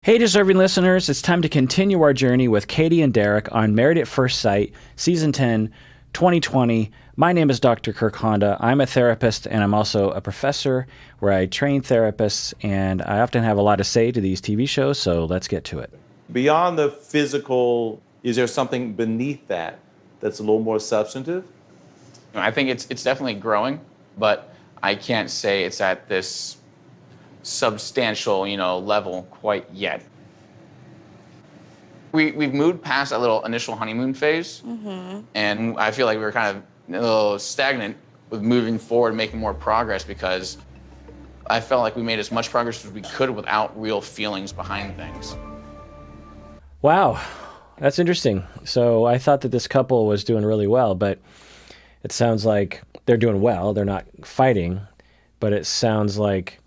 Hey, deserving listeners, it's time to continue our journey with Katie and Derek on Married at First Sight, Season 10, 2020. My name is Dr. Kirk Honda. I'm a therapist, and I'm also a professor where I train therapists, and I often have a lot to say to these TV shows, so let's get to it. Beyond the physical, is there something beneath that that's a little more substantive? I think it's definitely growing, but I can't say it's at this substantial, level quite yet. We've moved past that little initial honeymoon phase, and I feel like we were kind of a little stagnant with moving forward, making more progress, because I felt like we made as much progress as we could without real feelings behind things. Wow, that's interesting. So I thought that this couple was doing really well, but it sounds like they're doing well. They're not fighting, but it sounds like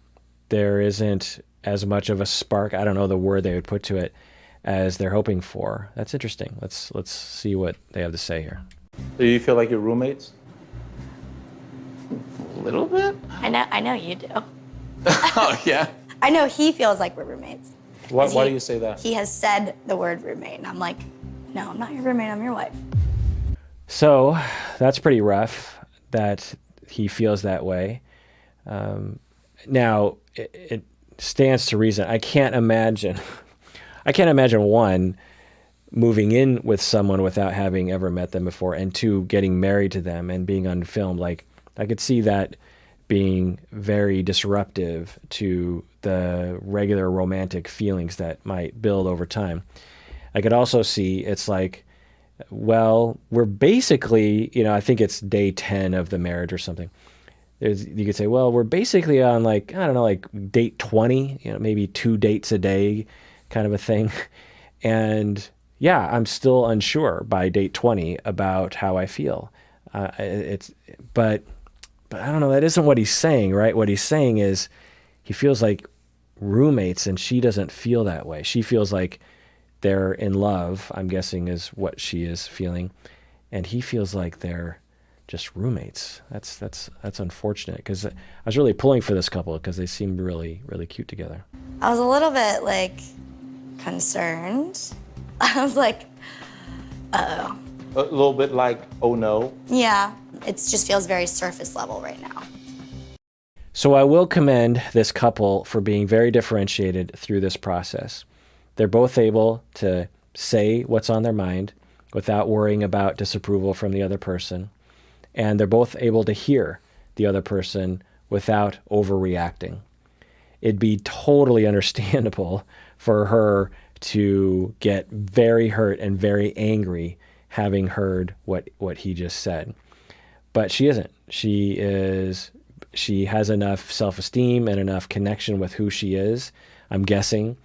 there isn't as much of a spark, I don't know the word they would put to it, as they're hoping for. That's interesting. Let's see what they have to say here. Do you feel like you're roommates? A little bit? I know you do. Oh, yeah? I know he feels like we're roommates. Why do you say that? He has said the word roommate, and I'm like, no, I'm not your roommate, I'm your wife. So that's pretty rough that he feels that way. Now, it stands to reason. I can't imagine one, moving in with someone without having ever met them before, and two, getting married to them and being on film. Like, I could see that being very disruptive to the regular romantic feelings that might build over time. I could also see it's like, well, we're basically, I think it's day 10 of the marriage or something. You could say, well, we're basically on like date 20, maybe 2 dates a day kind of a thing. And yeah, I'm still unsure by date 20 about how I feel. But I don't know, that isn't what he's saying, right? What he's saying is he feels like roommates, and she doesn't feel that way. She feels like they're in love, I'm guessing is what she is feeling. And he feels like they're just roommates. That's unfortunate, because I was really pulling for this couple because they seemed really, really cute together. I was a little bit concerned. I was like, uh-oh. A little bit like, oh no? Yeah, it just feels very surface level right now. So I will commend this couple for being very differentiated through this process. They're both able to say what's on their mind without worrying about disapproval from the other person. And they're both able to hear the other person without overreacting. It'd be totally understandable for her to get very hurt and very angry having heard what he just said. But she isn't. She has enough self-esteem and enough connection with who she is, I'm guessing,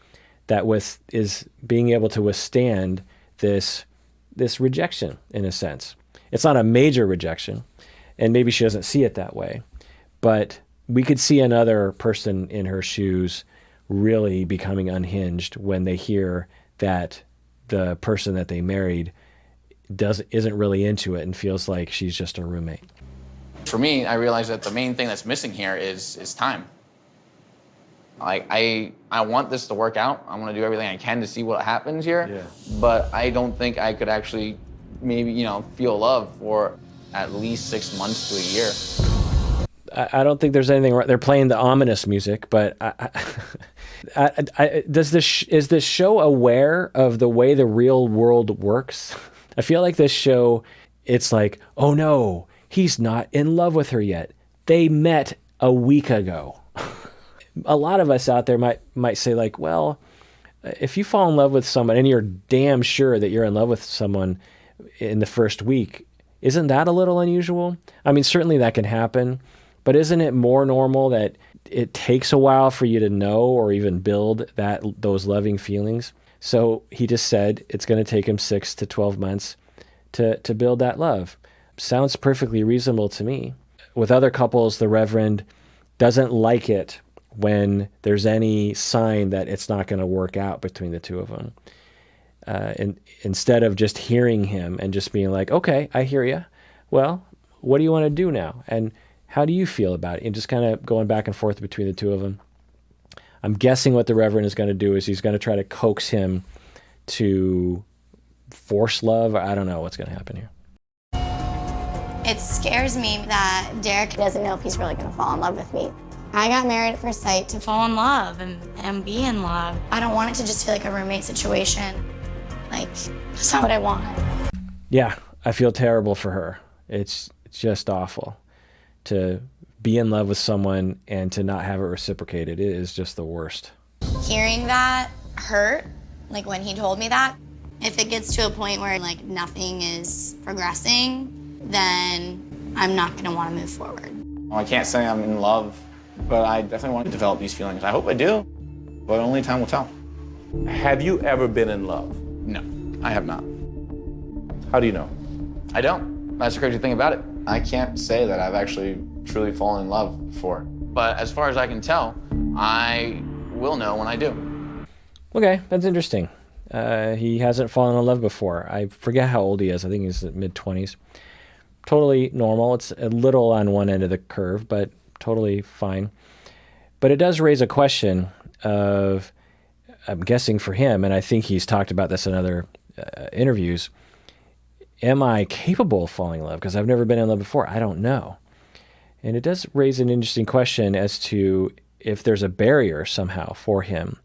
that is being able to withstand this rejection, in a sense. It's not a major rejection, and maybe she doesn't see it that way, but we could see another person in her shoes really becoming unhinged when they hear that the person that they married isn't really into it and feels like she's just a roommate. For me, I realized that the main thing that's missing here is time. I want this to work out. I want to do everything I can to see what happens here. Yeah. But I don't think I could actually maybe, feel love for at least 6 months to a year. I don't think there's anything wrong. They're playing the ominous music, but is this show aware of the way the real world works? I feel like this show, it's like, oh no, he's not in love with her yet. They met a week ago. A lot of us out there might say like, well, if you fall in love with someone and you're damn sure that you're in love with someone in the first week, isn't that a little unusual? I mean, certainly that can happen, but isn't it more normal that it takes a while for you to know or even build those loving feelings? So he just said it's going to take him 6 to 12 months to build that love. Sounds perfectly reasonable to me. With other couples, the Reverend doesn't like it when there's any sign that it's not going to work out between the two of them. And instead of just hearing him and just being like, okay, I hear you. Well, what do you want to do now? And how do you feel about it? And just kind of going back and forth between the two of them. I'm guessing what the Reverend is going to do is he's going to try to coax him to force love. I don't know what's going to happen here. It scares me that Derek doesn't know if he's really going to fall in love with me. I got married at first sight to fall in love and be in love. I don't want it to just feel like a roommate situation. Like, that's not what I want. Yeah, I feel terrible for her. It's just awful to be in love with someone and to not have it reciprocated. It is just the worst. Hearing that hurt, like when he told me that. If it gets to a point where like nothing is progressing, then I'm not gonna wanna move forward. Well, I can't say I'm in love, but I definitely want to develop these feelings. I hope I do, but only time will tell. Have you ever been in love? No, I have not. How do you know? I don't. That's the crazy thing about it. I can't say that I've actually truly fallen in love before. But as far as I can tell, I will know when I do. Okay, that's interesting. He hasn't fallen in love before. I forget how old he is. I think he's mid-20s. Totally normal. It's a little on one end of the curve, but totally fine. But it does raise a question of, I'm guessing for him, and I think he's talked about this in other interviews, am I capable of falling in love? Because I've never been in love before. I don't know. And it does raise an interesting question as to if there's a barrier somehow for him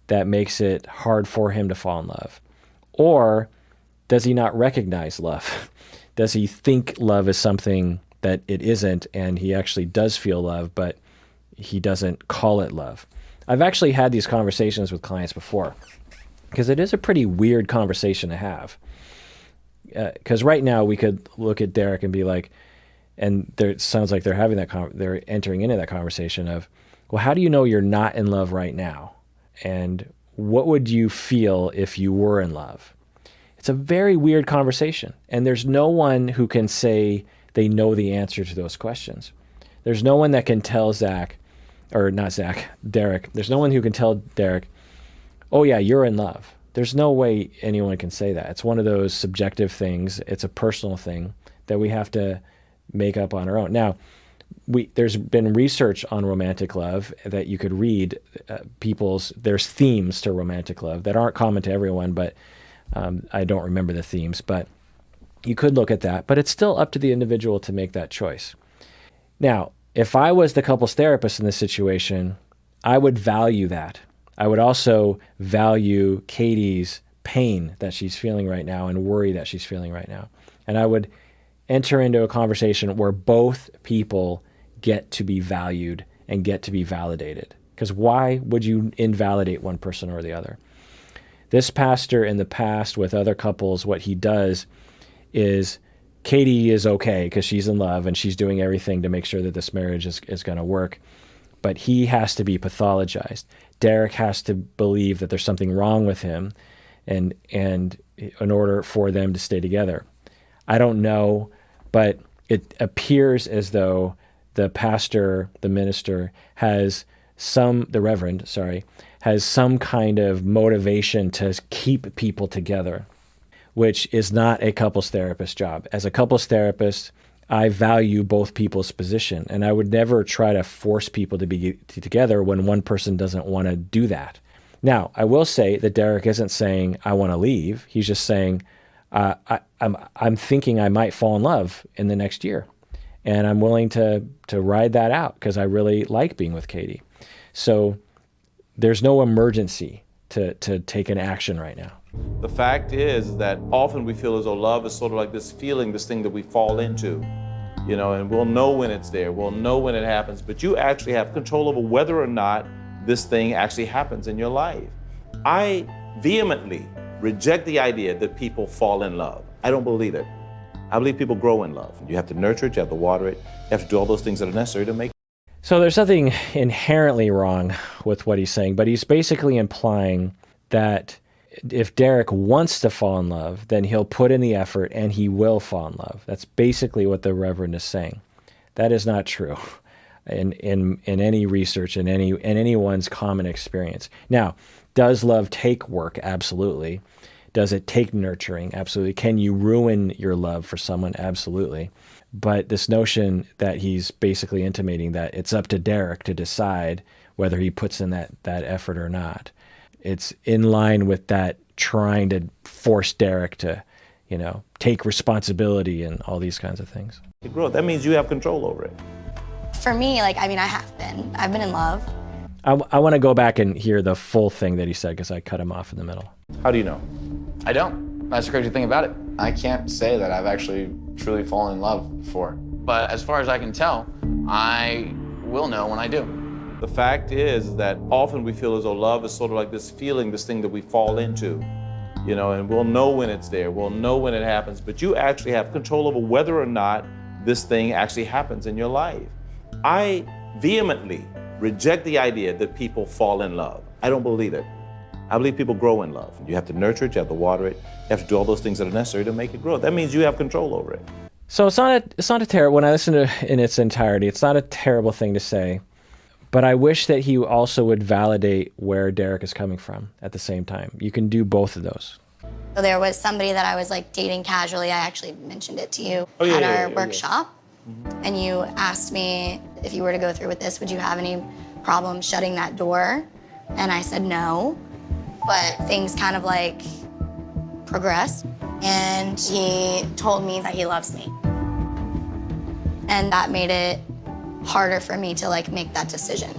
that makes it hard for him to fall in love. Or does he not recognize love? Does he think love is something that it isn't, and he actually does feel love, but he doesn't call it love? I've actually had these conversations with clients before, because it is a pretty weird conversation to have. Because right now we could look at Derek and be like, and it sounds like they're having that, they're entering into that conversation of, well, how do you know you're not in love right now? And what would you feel if you were in love? It's a very weird conversation. And there's no one who can say they know the answer to those questions. There's no one that can tell Derek. There's no one who can tell Derek, oh yeah, you're in love. There's no way anyone can say that. It's one of those subjective things. It's a personal thing that we have to make up on our own. Now, there's been research on romantic love that you could read. There's themes to romantic love that aren't common to everyone, but I don't remember the themes, but you could look at that. But it's still up to the individual to make that choice. Now, if I was the couples therapist in this situation, I would value that. I would also value Katie's pain that she's feeling right now and worry that she's feeling right now. And I would enter into a conversation where both people get to be valued and get to be validated. Because why would you invalidate one person or the other? This pastor in the past with other couples, what he does is Katie is okay because she's in love and she's doing everything to make sure that this marriage is going to work. But he has to be pathologized. Derek has to believe that there's something wrong with him and in order for them to stay together. I don't know, but it appears as though the minister the reverend, has some kind of motivation to keep people together, which is not a couples therapist job. As a couples therapist, I value both people's position, and I would never try to force people to be together when one person doesn't want to do that. Now, I will say that Derek isn't saying, I want to leave. He's just saying, I'm thinking I might fall in love in the next year, and I'm willing to ride that out because I really like being with Katie. So there's no emergency to take an action right now. The fact is that often we feel as though love is sort of like this feeling, this thing that we fall into, and we'll know when it's there, we'll know when it happens, but you actually have control over whether or not this thing actually happens in your life. I vehemently reject the idea that people fall in love. I don't believe it. I believe people grow in love. You have to nurture it, you have to water it, you have to do all those things that are necessary to make it. So there's nothing inherently wrong with what he's saying, but he's basically implying that if Derek wants to fall in love, then he'll put in the effort and he will fall in love. That's basically what the Reverend is saying. That is not true in any research, in anyone's common experience. Now, does love take work? Absolutely. Does it take nurturing? Absolutely. Can you ruin your love for someone? Absolutely. But this notion that he's basically intimating that it's up to Derek to decide whether he puts in that effort or not. It's in line with that trying to force Derek to, take responsibility and all these kinds of things. Grow. That means you have control over it. For me, I have been. I've been in love. I want to go back and hear the full thing that he said because I cut him off in the middle. How do you know? I don't. That's the crazy thing about it. I can't say that I've actually truly fallen in love before. But as far as I can tell, I will know when I do. The fact is that often we feel as though love is sort of like this feeling, this thing that we fall into, and we'll know when it's there, we'll know when it happens, but you actually have control over whether or not this thing actually happens in your life. I vehemently reject the idea that people fall in love. I don't believe it. I believe people grow in love. You have to nurture it, you have to water it, you have to do all those things that are necessary to make it grow. That means you have control over it. So it's not a terrible, when I listen to it in its entirety, it's not a terrible thing to say, but I wish that he also would validate where Derek is coming from at the same time. You can do both of those. So there was somebody that I was dating casually. I actually mentioned it to you yeah, at our yeah, yeah. workshop. And you asked me if you were to go through with this, would you have any problem shutting that door? And I said no, but things kind of progressed. And he told me that he loves me. And that made it harder for me to make that decision.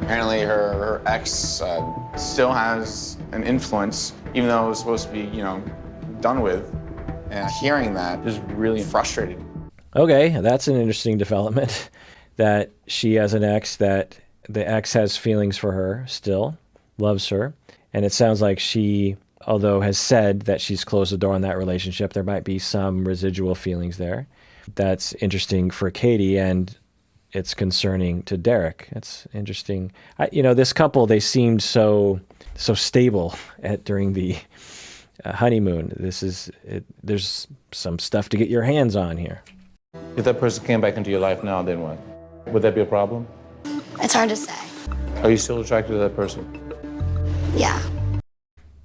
Apparently her ex still has an influence, even though it was supposed to be, done with. And hearing that is really frustrating. Okay, that's an interesting development, that she has an ex, that the ex has feelings for her still, loves her. And it sounds like she, although has said that she's closed the door on that relationship, there might be some residual feelings there. That's interesting for Katie, and it's concerning to Derek. It's interesting. This couple, they seemed so stable during the honeymoon. There's some stuff to get your hands on here. If that person came back into your life now, then what? Would that be a problem? It's hard to say. Are you still attracted to that person? Yeah.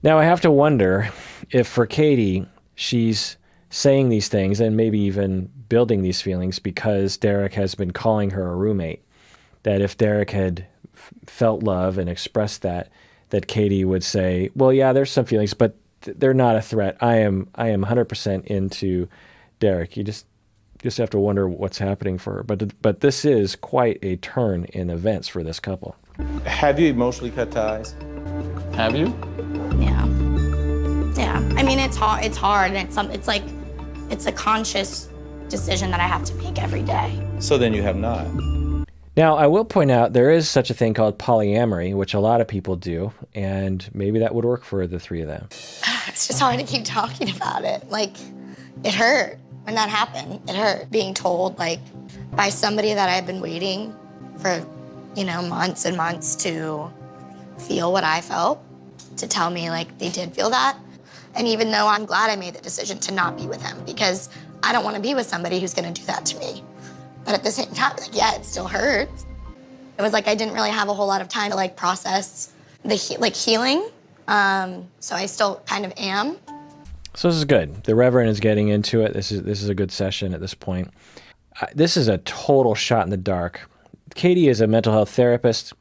Now, I have to wonder if for Katie, she's saying these things and maybe even building these feelings because Derek has been calling her a roommate. That if Derek had felt love and expressed that Katie would say, well, yeah, there's some feelings, but they're not a threat. I am 100% into Derek. You just have to wonder what's happening for her. But this is quite a turn in events for this couple. Have you emotionally cut ties? Have you? Yeah. It's hard, and it's a conscious decision that I have to make every day. So then you have not. Now, I will point out there is such a thing called polyamory, which a lot of people do, and maybe that would work for the three of them. It's just hard to keep talking about it. It hurt when that happened. It hurt being told, by somebody that I've been waiting for, months and months to feel what I felt, to tell me, they did feel that. And even though I'm glad I made the decision to not be with him, because I don't want to be with somebody who's going to do that to me. But at the same time, yeah, it still hurts. It was I didn't really have a whole lot of time to process the healing. So I still kind of am. So this is good. The Reverend is getting into it. This is a good session at this point. This is a total shot in the dark. Katie is a mental health therapist,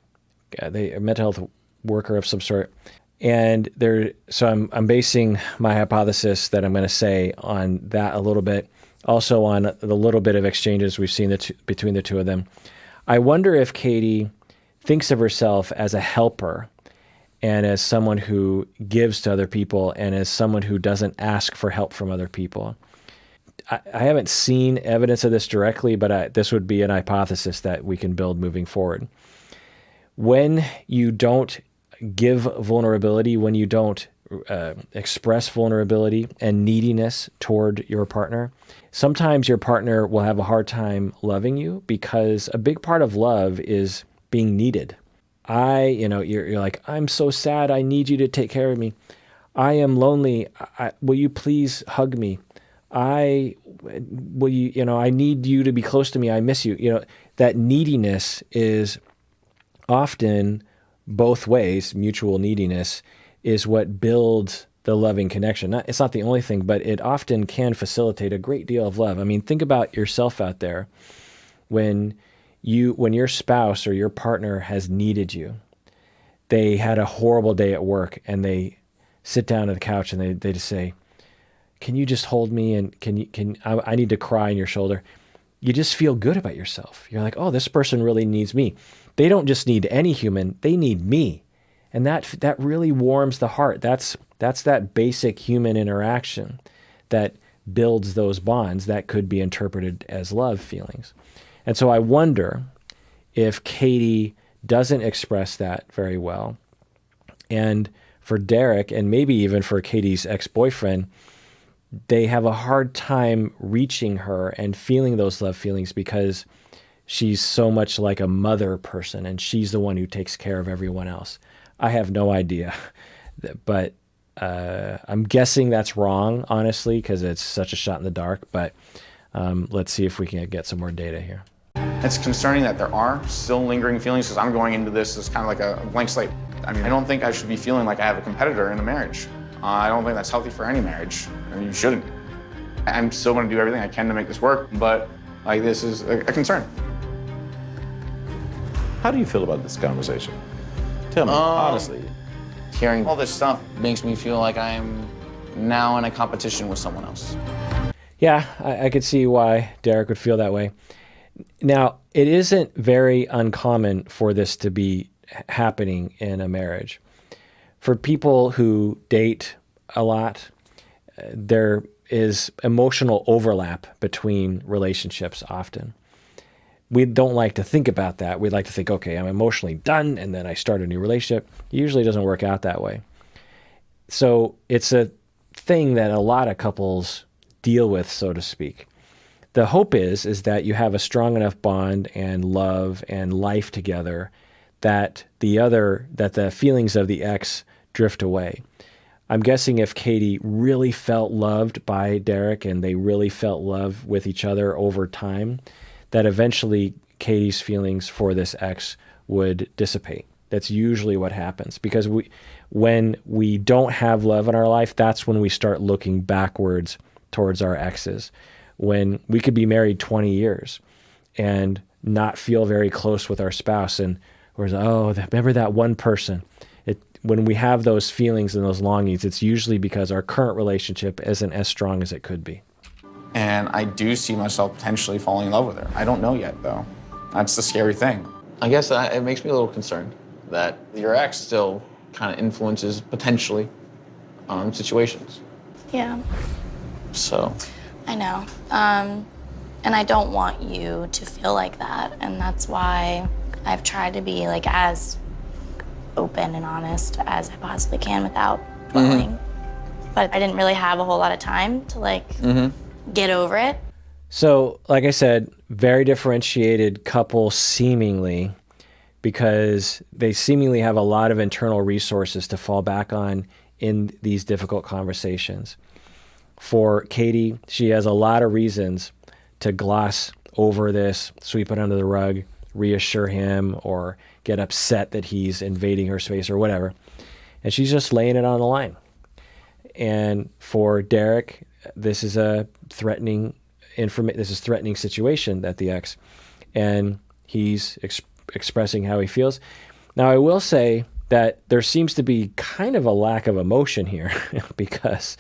a mental health worker of some sort. And so I'm basing my hypothesis that I'm going to say on that a little bit, also on the little bit of exchanges we've seen between the two of them. I wonder if Katie thinks of herself as a helper and as someone who gives to other people and as someone who doesn't ask for help from other people. I haven't seen evidence of this directly, but this would be an hypothesis that we can build moving forward. When you don't give vulnerability, when you don't express vulnerability and neediness toward your partner, sometimes your partner will have a hard time loving you because a big part of love is being needed. You're like, I'm so sad. I need you to take care of me. I am lonely. Will you please hug me? I need you to be close to me. I miss you. That neediness is often both ways. Mutual neediness is what builds the loving connection. It's not the only thing, but it often can facilitate a great deal of love. I mean, think about yourself out there when when your spouse or your partner has needed you, they had a horrible day at work and they sit down on the couch and they just say, can you just hold me, and I need to cry on your shoulder. You just feel good about yourself. You're like, oh, this person really needs me. They don't just need any human, they need me. And that really warms the heart. That's that basic human interaction that builds those bonds that could be interpreted as love feelings. And so I wonder if Katie doesn't express that very well. And for Derek, and maybe even for Katie's ex-boyfriend, they have a hard time reaching her and feeling those love feelings because she's so much like a mother person and she's the one who takes care of everyone else. I have no idea, but I'm guessing that's wrong, honestly, because it's such a shot in the dark. But let's see if we can get some more data here. It's concerning that there are still lingering feelings, because I'm going into this as kind of like a blank slate. I mean, I don't think I should be feeling like I have a competitor in a marriage. I don't think that's healthy for any marriage. I mean, you shouldn't. I'm still going to do everything I can to make this work, but like, this is a concern. How do you feel about this conversation? Tell me, honestly. Hearing all this stuff makes me feel like I'm now in a competition with someone else. Yeah, I could see why Derek would feel that way. Now, it isn't very uncommon for this to be happening in a marriage. For people who date a lot, there is emotional overlap between relationships often. We don't like to think about that. We'd like to think, okay, I'm emotionally done, and then I start a new relationship. It usually doesn't work out that way. So it's a thing that a lot of couples deal with, so to speak. The hope is that you have a strong enough bond and love and life together that the feelings of the ex drift away. I'm guessing if Katie really felt loved by Derek and they really felt love with each other over time, that eventually Katie's feelings for this ex would dissipate. That's usually what happens, because when we don't have love in our life, that's when we start looking backwards towards our exes. When we could be married 20 years and not feel very close with our spouse, and we're like, oh, remember that one person. When we have those feelings and those longings, it's usually because our current relationship isn't as strong as it could be. And I do see myself potentially falling in love with her. I don't know yet, though. That's the scary thing. I guess it makes me a little concerned that your ex still kind of influences, potentially, situations. Yeah. So. I know. And I don't want you to feel like that. And that's why I've tried to be like as open and honest as I possibly can without dwelling. But I didn't really have a whole lot of time to get over it. So, like I said, very differentiated couple seemingly, because they seemingly have a lot of internal resources to fall back on in these difficult conversations. For Katie, she has a lot of reasons to gloss over this, sweep it under the rug, reassure him, or get upset that he's invading her space or whatever. And she's just laying it on the line. And for Derek, this is a threatening situation that the ex, and he's expressing how he feels. Now, I will say that there seems to be kind of a lack of emotion here because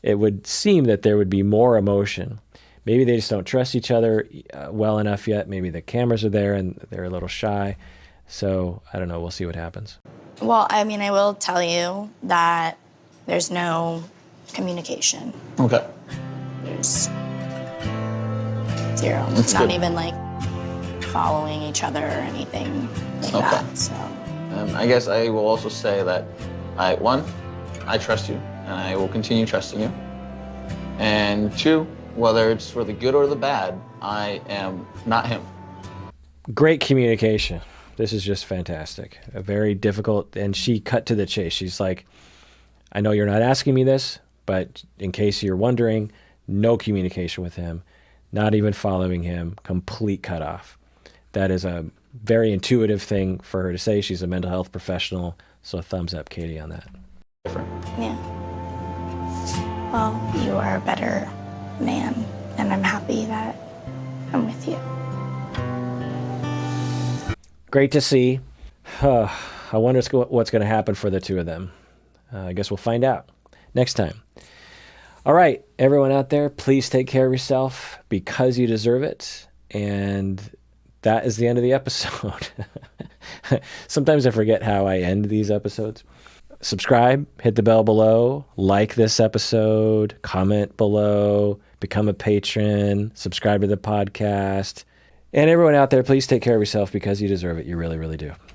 it would seem that there would be more emotion. Maybe they just don't trust each other well enough yet. Maybe the cameras are there and they're a little shy. So I don't know. We'll see what happens. Well, I mean, I will tell you that there's no communication. Okay. There's zero. That's Not good. even like following each other or anything like Okay. that. So I guess I will also say that I trust you, and I will continue trusting you. And two, whether it's for the good or the bad, I am not him. Great communication. This is just fantastic. A very difficult, and she cut to the chase. She's like, I know you're not asking me this, but in case you're wondering, no communication with him, not even following him, complete cutoff. That is a very intuitive thing for her to say. She's a mental health professional, so thumbs up, Katie, on that. Different. yeah. Well, you are a better man, and I'm happy that I'm with you. Great to see. I wonder what's going to happen for the two of them. I guess we'll find out next time. All right, everyone out there, please take care of yourself because you deserve it. And that is the end of the episode. Sometimes I forget how I end these episodes. Subscribe, hit the bell below, like this episode, comment below, become a patron, subscribe to the podcast. And everyone out there, please take care of yourself because you deserve it. You really, really do.